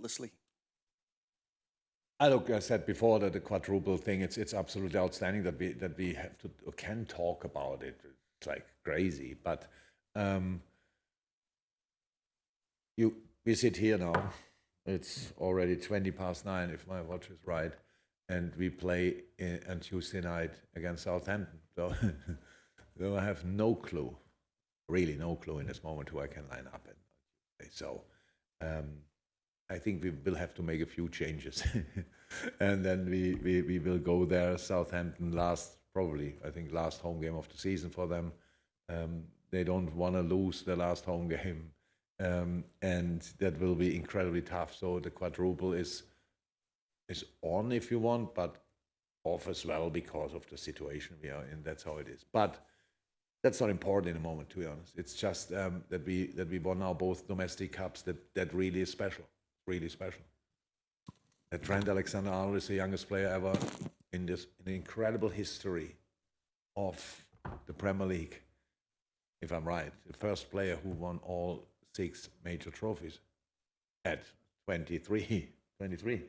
effortlessly? I said before that the quadruple thing, it's absolutely outstanding that we have to or can talk about it. It's like crazy, but um, we sit here now. It's already 9:20 if my watch is right, and we play on Tuesday night against Southampton. So, so I have no clue, really no clue in this moment who I can line up. So um, I think we will have to make a few changes, and then we will go there. Southampton I think last home game of the season for them. They don't want to lose the last home game, and that will be incredibly tough. So the quadruple is on if you want, but off as well because of the situation we are in. That's how it is. But that's not important in the moment, to be honest. It's just that we won now both domestic cups. That really is special, really special. Trent Alexander-Arnold is the youngest player ever in the incredible history of the Premier League, if I'm right. The first player who won all 6 major trophies at 23. 23.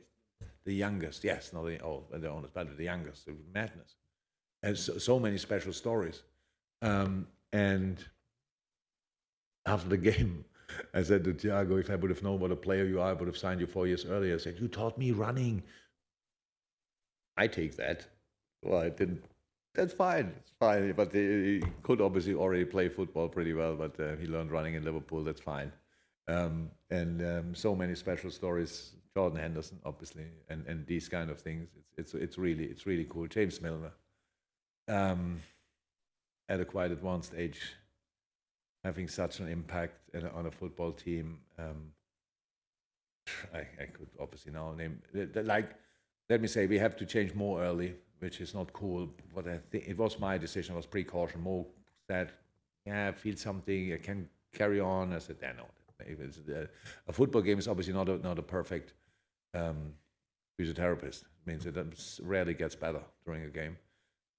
The youngest, yes, not the oldest, but the youngest. It was madness. And so many special stories. And after the game, I said to Thiago, if I would have known what a player you are, I would have signed you 4 years earlier. I said, you taught me running. I take that. Well, I didn't. That's fine. It's fine. But he could obviously already play football pretty well, but he learned running in Liverpool. That's fine. And so many special stories. Jordan Henderson, obviously, and these kind of things. It's really cool. James Milner, at a quite advanced age, having such an impact on a football team. I could obviously now name like. Let me say we have to change more early, which is not cool. But I think it was my decision. It was precaution. Mo said, "Yeah, I feel something. I can carry on." I said, "Yeah, no." A football game is obviously not a perfect physiotherapist. It means it rarely gets better during a game.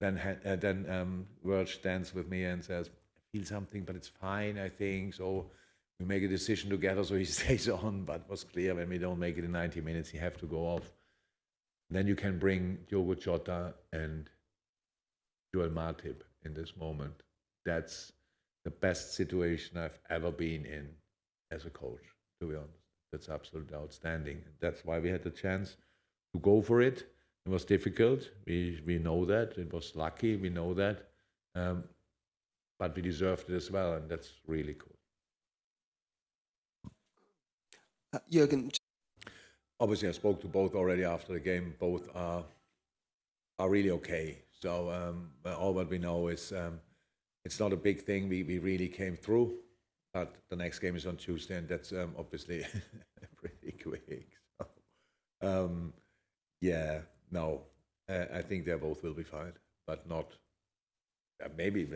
Then Verge stands with me and says, "I feel something, but it's fine. I think so." We make a decision together, so he stays on. But it was clear when we don't make it in 90 minutes, he have to go off. Then you can bring Diogo Jota and Joel Matip in this moment. That's the best situation I've ever been in as a coach, to be honest. That's absolutely outstanding. That's why we had the chance to go for it. It was difficult. We know that. It was lucky. We know that. But we deserved it as well, and that's really cool. Jurgen, Obviously, I spoke to both already after the game. Both are really okay. So all what we know is it's not a big thing. We really came through, but the next game is on Tuesday, and that's obviously pretty quick. So, yeah, no, I think they both will be fine, but not. Maybe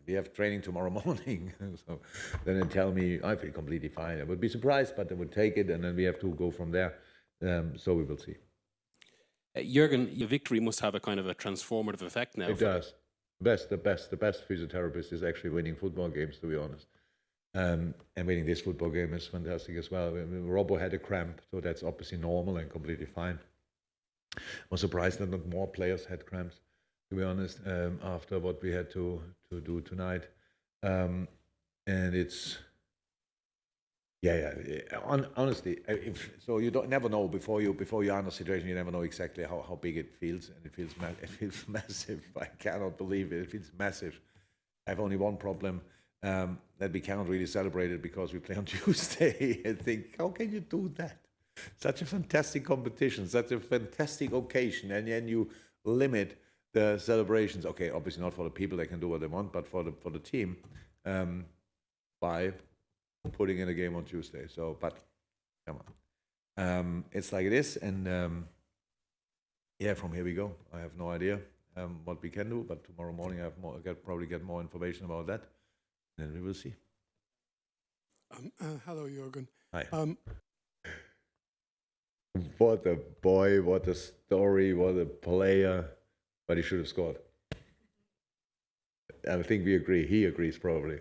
we have training tomorrow morning, so then they tell me I feel completely fine. I would be surprised, but they would take it, and then we have to go from there. So we will see. Jurgen, your victory must have a kind of a transformative effect now. It does. The best physiotherapist is actually winning football games, to be honest. And winning this football game is fantastic as well. I mean, Robbo had a cramp, so that's obviously normal and completely fine. I was surprised that not more players had cramps, to be honest, after what we had to do tonight. And it's, honestly, so you don't never know before you are in a situation. You never know exactly how big it feels, and it feels massive. I cannot believe it. It feels massive. I have only one problem, that we cannot really celebrate it because we play on Tuesday. I think, how can you do that? Such a fantastic competition, such a fantastic occasion, and then you limit the celebrations. Okay, obviously not for the people; they can do what they want, but for the team, by putting in a game on Tuesday. So, but come on, it's like it is, and yeah, from here we go. I have no idea what we can do, but tomorrow morning I have more. Probably get more information about that, and then we will see. Hello, Jurgen. Hi. What a boy! What a story! What a player! But he should have scored. I think we agree. He agrees probably.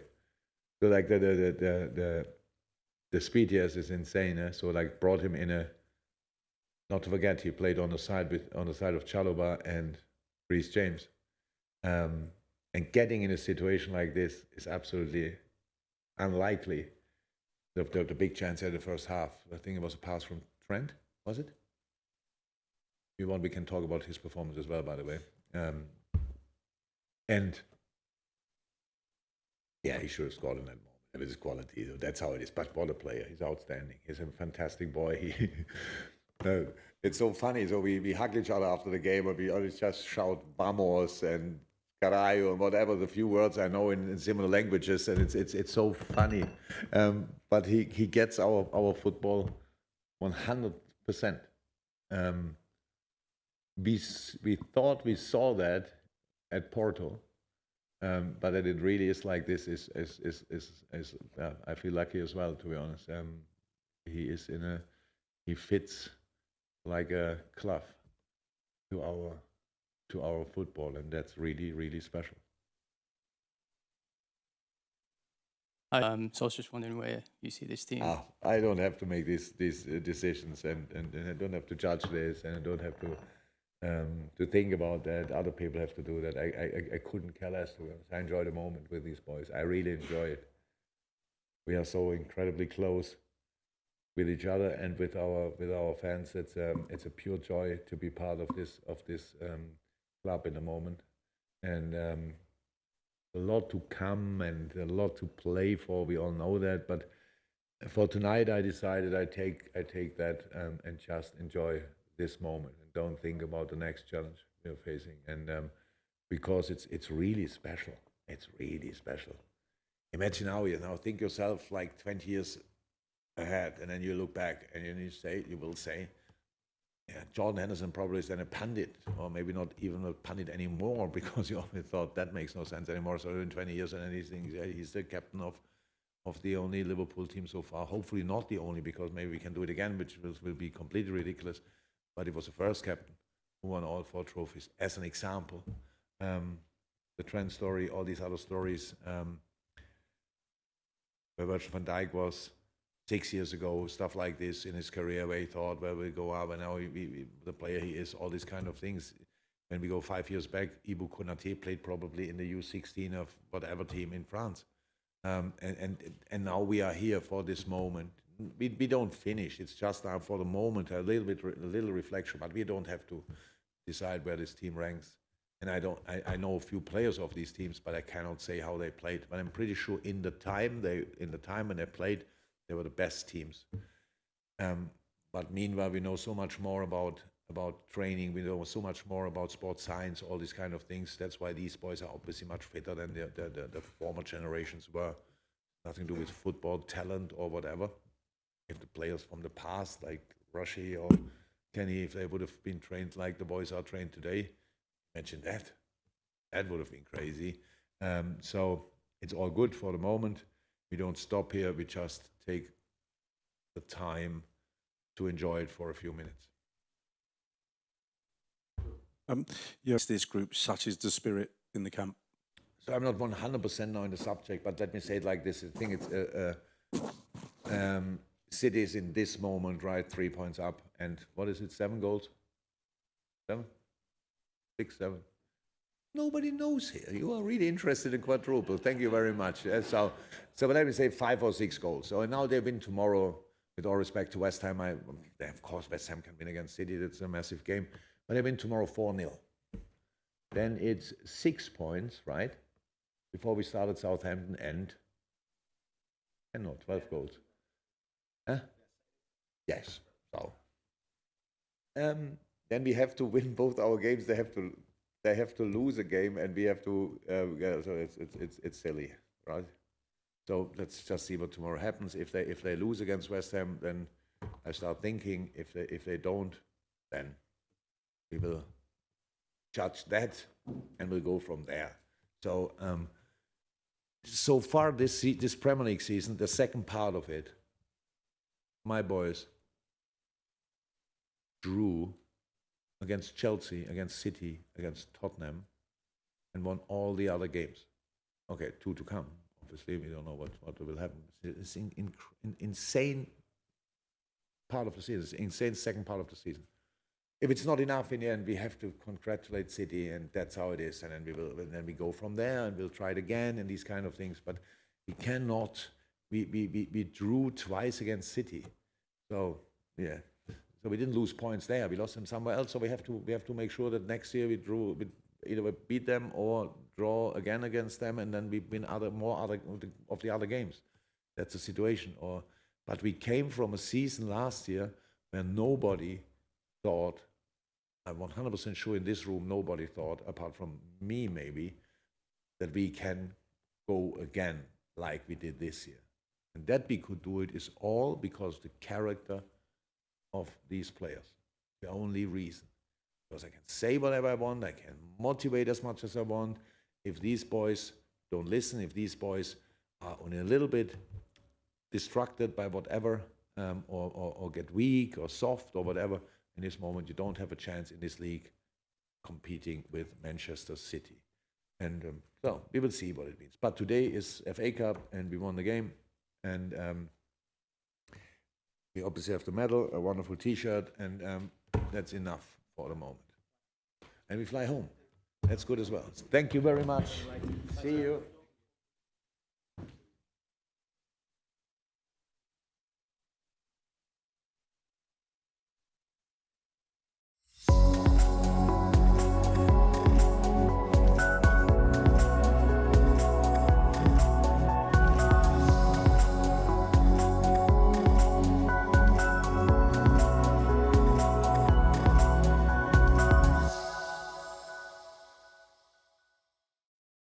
So like the the speed he has is insane. So like brought him in a. Not to forget, he played on the side of Chalobah and Reece James, and getting in a situation like this is absolutely unlikely. The big chance in the first half, I think it was a pass from Trent, was it? If you want, we can talk about his performance as well, by the way. And yeah, he should have scored in that moment. With his quality, that's how it is. But what a player! He's outstanding. He's a fantastic boy. It's so funny. So we hug each other after the game, and we always just shout "vamos" and "carajo" and whatever the few words I know in similar languages, and it's so funny. But he gets our football 100%. We thought we saw that at Porto, but that it really is like this is I feel lucky as well, to be honest. He fits like a glove to our football, and that's really, really special. So I was just wondering where you see this team. I don't have to make these decisions, and I don't have to judge this, and I don't have to think about that. Other people have to do that. I couldn't care less, to be honest. I enjoy the moment with these boys. I really enjoy it. We are so incredibly close with each other and with our fans. It's a pure joy to be part of this club in the moment, and a lot to come and a lot to play for. We all know that, but for tonight, I decided I take that and just enjoy this moment and don't think about the next challenge we're facing. And because it's really special. It's really special. Imagine how think yourself like 20 years ahead, and then you look back and you will say, yeah, Jordan Henderson probably is then a pundit, or maybe not even a pundit anymore, because you always thought that makes no sense anymore. So in 20 years, and then he's the captain of the only Liverpool team so far. Hopefully not the only, because maybe we can do it again, which will be completely ridiculous. But it was the first captain who won all 4 trophies. As an example, the Trent story, all these other stories, where Virgil van Dijk was 6 years ago, stuff like this in his career, where he thought, where we go up, and now the player he is, all these kind of things. When we go 5 years back, Ibou Konaté played probably in the U16 of whatever team in France. And now we are here for this moment. We don't finish. It's just now for the moment, a little reflection, but we don't have to decide where this team ranks. And I know a few players of these teams, but I cannot say how they played. But I'm pretty sure in the time when they played, they were the best teams. But meanwhile, we know so much more about training. We know so much more about sports science, all these kind of things. That's why these boys are obviously much fitter than the former generations were. Nothing to do with football talent or whatever. If the players from the past, like Rushy or Kenny, if they would have been trained like the boys are trained today, imagine that. That would have been crazy. So it's all good for the moment. We don't stop here. We just take the time to enjoy it for a few minutes. Yes, this group, such is the spirit in the camp. So I'm not 100% now in the subject, but let me say it like this. I think it's City is in this moment, right, 3 points up. And what is it, 7 goals? 7? 6, 7? Nobody knows here. You are really interested in quadruple. Thank you very much. So let me say 5 or 6 goals. So now they win tomorrow. With all respect to West Ham, of course West Ham can win against City. That's a massive game. But they win tomorrow 4-0. Then it's 6 points, right? Before we started Southampton and 10 or 12 goals. Huh? Yes. So then we have to win both our games. They have to lose a game, and we have to. So it's silly, right? So let's just see what tomorrow happens. If they lose against West Ham, then I start thinking. If they don't, then we will judge that, and we'll go from there. So so far this Premier League season, the second part of it, my boys drew against Chelsea, against City, against Tottenham, and won all the other games. Okay, 2 to come, Obviously, we don't know what will happen. It's insane part of the season. It's insane second part of the season. If it's not enough in the end, we have to congratulate City, and that's how it is. And then we go from there, and we'll try it again, and these kind of things. But we cannot. We drew twice against City, so yeah. So we didn't lose points there. We lost them somewhere else. So we have to make sure that next year we either beat them or draw again against them, and then we win more of the other games. That's the situation. But we came from a season last year where nobody thought, I'm 100% sure in this room, nobody thought, apart from me maybe, that we can go again like we did this year. And that we could do it is all because the character of these players. The only reason. Because I can say whatever I want, I can motivate as much as I want. If these boys don't listen, if these boys are only a little bit distracted by whatever, or get weak or soft or whatever, in this moment you don't have a chance in this league competing with Manchester City. And so we will see what it means. But today is FA Cup and we won the game. And we obviously have the medal, a wonderful T-shirt, and that's enough for the moment. And we fly home. That's good as well. Thank you very much. See you.